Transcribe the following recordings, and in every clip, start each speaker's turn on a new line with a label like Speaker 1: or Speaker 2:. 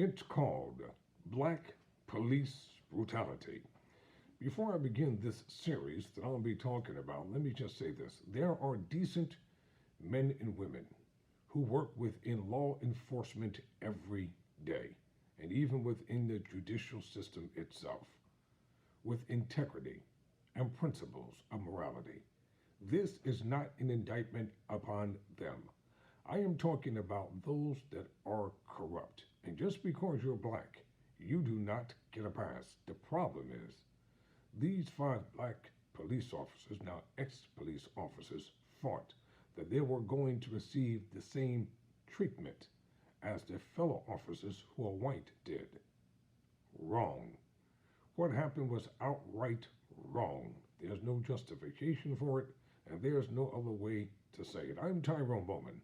Speaker 1: It's called Black Police Brutality. Before I begin this series that I'll be talking about, let me just say this. There are decent men and women who work within law enforcement every day, and even within the judicial system itself, with integrity and principles of morality. This is not an indictment upon them. I am talking about those that are corrupt. And just because you're black, you do not get a pass. The problem is, these five black police officers, now ex-police officers, fought that they were going to receive the same treatment as their fellow officers who are white did. Wrong. What happened was outright wrong. There's no justification for it, and there's no other way to say it. I'm Tyrone Bowman.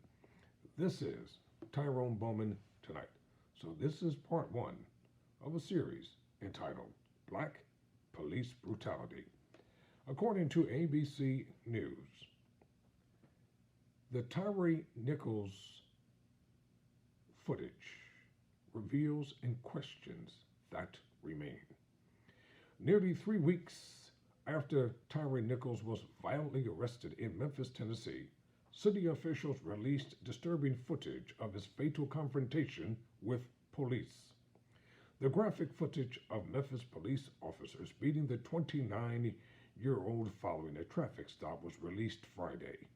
Speaker 1: This is Tyrone Bowman Tonight. So this is part one of a series entitled Black Police Brutality. According to ABC News, the Tyre Nichols footage reveals and questions that remain. Nearly 3 weeks after Tyre Nichols was violently arrested in Memphis, Tennessee, city officials released disturbing footage of his fatal confrontation with police. The graphic footage of Memphis police officers beating the 29-year-old following a traffic stop was released Friday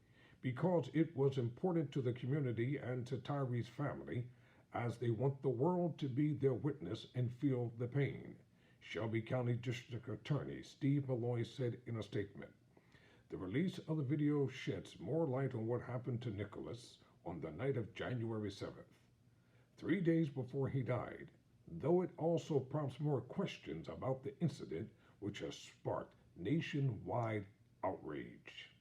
Speaker 1: because it was important to the community and to Tyre's family, as they want the world to be their witness and feel the pain, Shelby County District Attorney Steve Malloy said in a statement. The release of the video sheds more light on what happened to Nicholas on the night of January 7th, 3 days before he died, though it also prompts more questions about the incident, which has sparked nationwide outrage.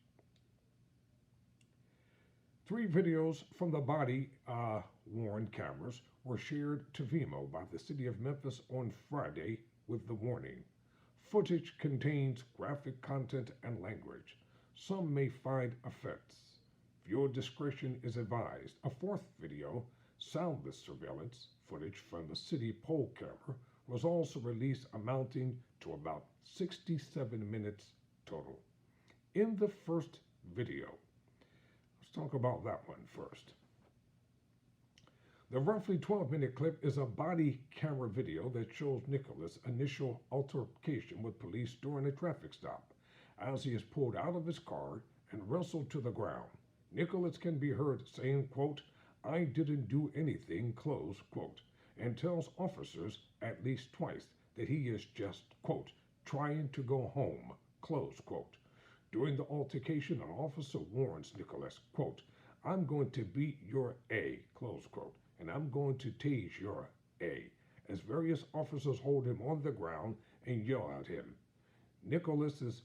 Speaker 1: 3 videos from the body-worn cameras were shared to Vimeo by the city of Memphis on Friday with the warning: footage contains graphic content and language. Some may find offense. Viewer discretion is advised. A 4th video, soundless surveillance footage from the city poll camera, was also released, amounting to about 67 minutes total. In the first video, let's talk about that one first. The roughly 12-minute clip is a body camera video that shows Nicholas' initial altercation with police during a traffic stop, as he is pulled out of his car and wrestled to the ground. Nicholas can be heard saying, quote, "I didn't do anything," close quote, and tells officers at least twice that he is just, quote, "trying to go home," close quote. During the altercation, an officer warns Nicholas, quote, "I'm going to beat your A," close quote, "and I'm going to tase your A," as various officers hold him on the ground and yell at him. Nicholas's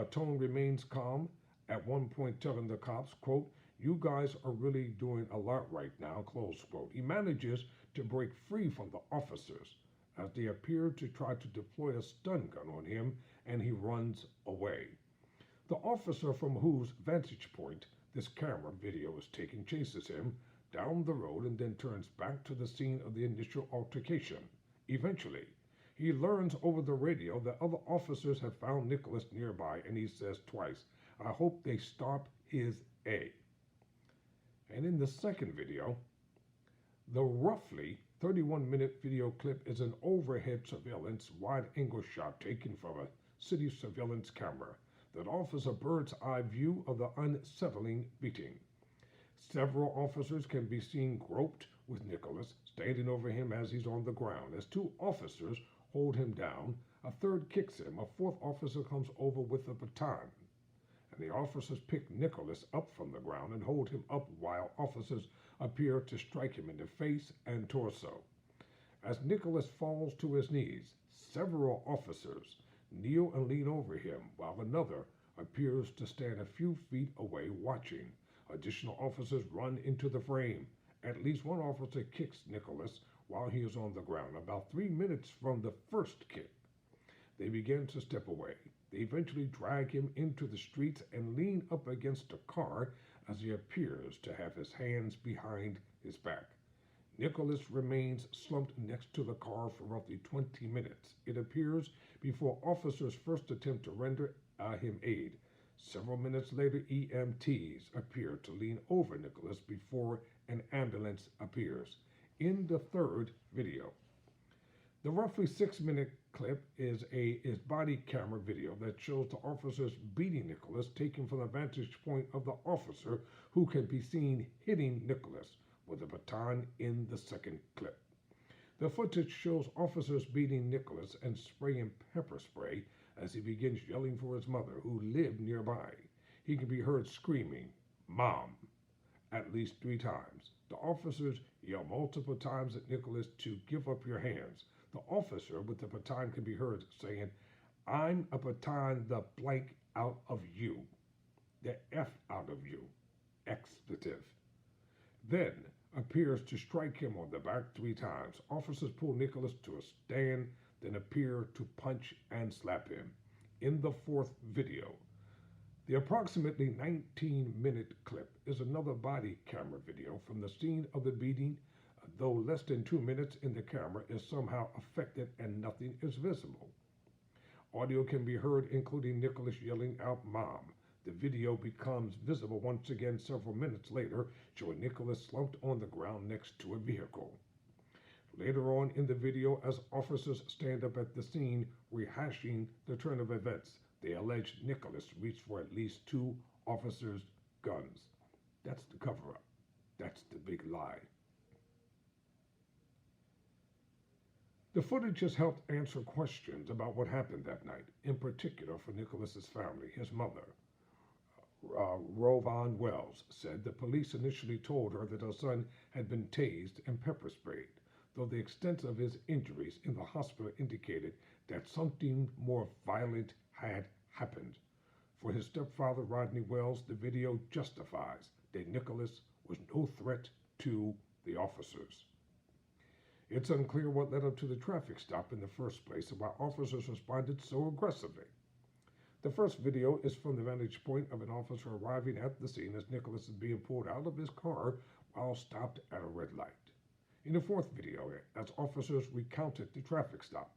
Speaker 1: tone remains calm, at one point telling the cops, quote, "You guys are really doing a lot right now," close quote. He manages to break free from the officers as they appear to try to deploy a stun gun on him, and he runs away. The officer from whose vantage point this camera video is taken chases him down the road and then turns back to the scene of the initial altercation. Eventually, he learns over the radio that other officers have found Nicholas nearby, and he says twice, "I hope they stop his A." And in the second video, the roughly 31-minute video clip is an overhead surveillance wide-angle shot taken from a city surveillance camera that offers a bird's-eye view of the unsettling beating. Several officers can be seen groped with Nicholas standing over him as he's on the ground. As 2 officers hold him down, a 3rd kicks him. A 4th officer comes over with a baton, and the officers pick Nicholas up from the ground and hold him up while officers appear to strike him in the face and torso. As Nicholas falls to his knees, several officers kneel and lean over him, while another appears to stand a few feet away watching. Additional officers run into the frame. At least one officer kicks Nicholas while he is on the ground. About 3 minutes from the first kick, they begin to step away. They eventually drag him into the streets and lean up against a car as he appears to have his hands behind his back. Nicholas remains slumped next to the car for roughly 20 minutes, it appears, before officers first attempt to render him aid. Several minutes later, EMTs appear to lean over Nicholas before an ambulance appears. In the third video, the roughly 6-minute clip is body camera video that shows the officers beating Nicholas, taken from the vantage point of the officer who can be seen hitting Nicholas with a baton in the second clip. The footage shows officers beating Nicholas and spraying pepper spray as he begins yelling for his mother, who lived nearby. He can be heard screaming, "Mom," at least 3 times. The officers yell multiple times at Nicholas to give up your hands. The officer with the baton can be heard saying, "I'm a baton the blank out of you, the F out of you," expletive. Then appears to strike him on the back 3 times. Officers pull Nicholas to a stand, then appear to punch and slap him. In the fourth video, the approximately 19-minute clip is another body camera video from the scene of the beating, though less than 2 minutes in the camera is somehow affected and nothing is visible. Audio can be heard, including Nicholas yelling out, "Mom." The video becomes visible once again several minutes later, showing Nicholas slumped on the ground next to a vehicle. Later on in the video, as officers stand up at the scene, rehashing the turn of events, they allege Nicholas reached for at least 2 officers' guns. That's the cover-up. That's the big lie. The footage has helped answer questions about what happened that night, in particular for Nicholas's family. His mother, Rovan Wells, said the police initially told her that her son had been tased and pepper sprayed, though the extent of his injuries in the hospital indicated that something more violent had happened. For his stepfather, Rodney Wells, the video justifies that Nicholas was no threat to the officers. It's unclear what led up to the traffic stop in the first place and why officers responded so aggressively. The first video is from the vantage point of an officer arriving at the scene as Nicholas is being pulled out of his car while stopped at a red light. In the fourth video, as officers recounted the traffic stop,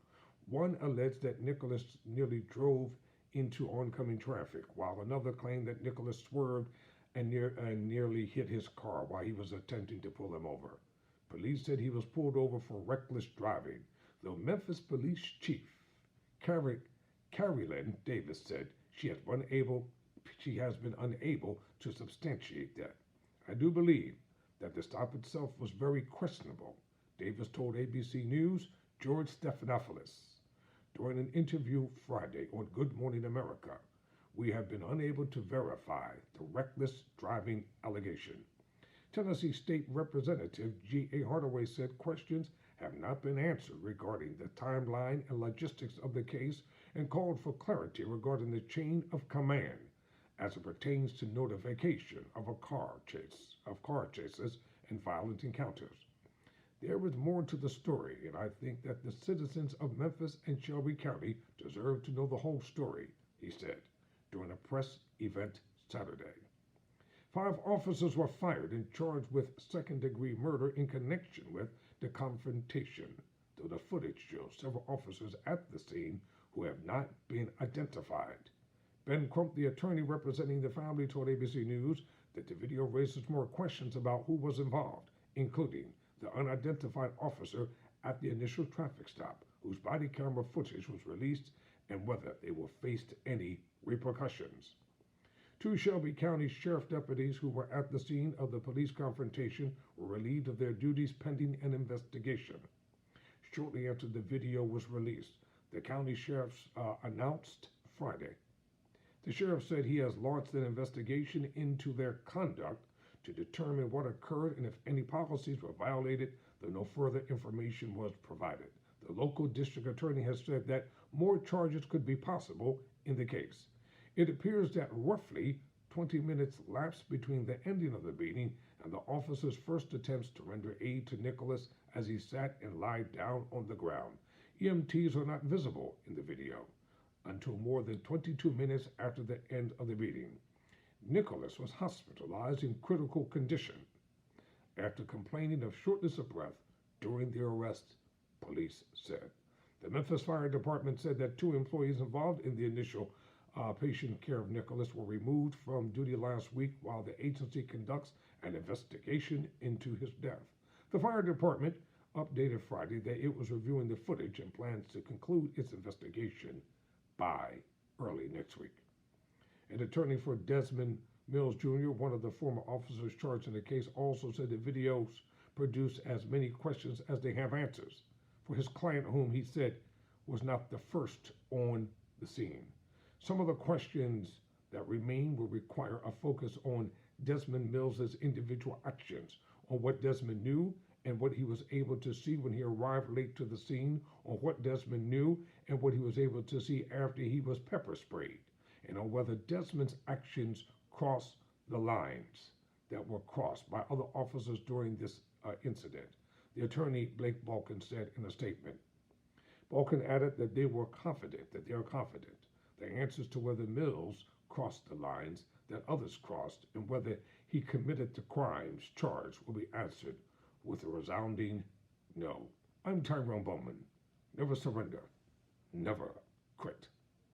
Speaker 1: one alleged that Nicholas nearly drove into oncoming traffic, while another claimed that Nicholas swerved and nearly hit his car while he was attempting to pull him over. Police said he was pulled over for reckless driving, though Memphis Police Chief Carolyn Davis said she has been unable to substantiate that. "I do believe that the stop itself was very questionable," Davis told ABC News' George Stephanopoulos during an interview Friday on Good Morning America. "We have been unable to verify the reckless driving allegation." Tennessee State Representative G.A. Hardaway said questions have not been answered regarding the timeline and logistics of the case and called for clarity regarding the chain of command as it pertains to notification of car chases and violent encounters. "There is more to the story, and I think that the citizens of Memphis and Shelby County deserve to know the whole story," he said during a press event Saturday. 5 officers were fired and charged with second-degree murder in connection with the confrontation, though the footage shows several officers at the scene who have not been identified. Ben Crump, the attorney representing the family, told ABC News that the video raises more questions about who was involved, including the unidentified officer at the initial traffic stop, whose body camera footage was released, and whether they will face any repercussions. 2 Shelby County Sheriff deputies who were at the scene of the police confrontation were relieved of their duties pending an investigation. Shortly after the video was released, the county sheriffs announced Friday. The sheriff said he has launched an investigation into their conduct to determine what occurred and if any policies were violated, though no further information was provided. The local district attorney has said that more charges could be possible in the case. It appears that roughly 20 minutes lapsed between the ending of the beating and the officer's first attempts to render aid to Nicholas as he sat and lied down on the ground. EMTs are not visible in the video until more than 22 minutes after the end of the beating. Nicholas was hospitalized in critical condition after complaining of shortness of breath during the arrest, police said. The Memphis Fire Department said that 2 employees involved in the initial patient care of Nicholas were removed from duty last week while the agency conducts an investigation into his death. The fire department updated Friday that it was reviewing the footage and plans to conclude its investigation by early next week. An attorney for Desmond Mills Jr., one of the former officers charged in the case, also said the videos produce as many questions as they have answers for his client, whom he said was not the first on the scene. Some of the questions that remain will require a focus on Desmond Mills's individual actions, on what Desmond knew and what he was able to see when he arrived late to the scene, on what Desmond knew and what he was able to see after he was pepper sprayed, and on whether Desmond's actions crossed the lines that were crossed by other officers during this incident, the attorney Blake Balkin said in a statement. Balkin added that they are confident the answers to whether Mills crossed the lines that others crossed and whether he committed the crimes charged will be answered with a resounding no. I'm Tyre Bowman. Never surrender. Never quit.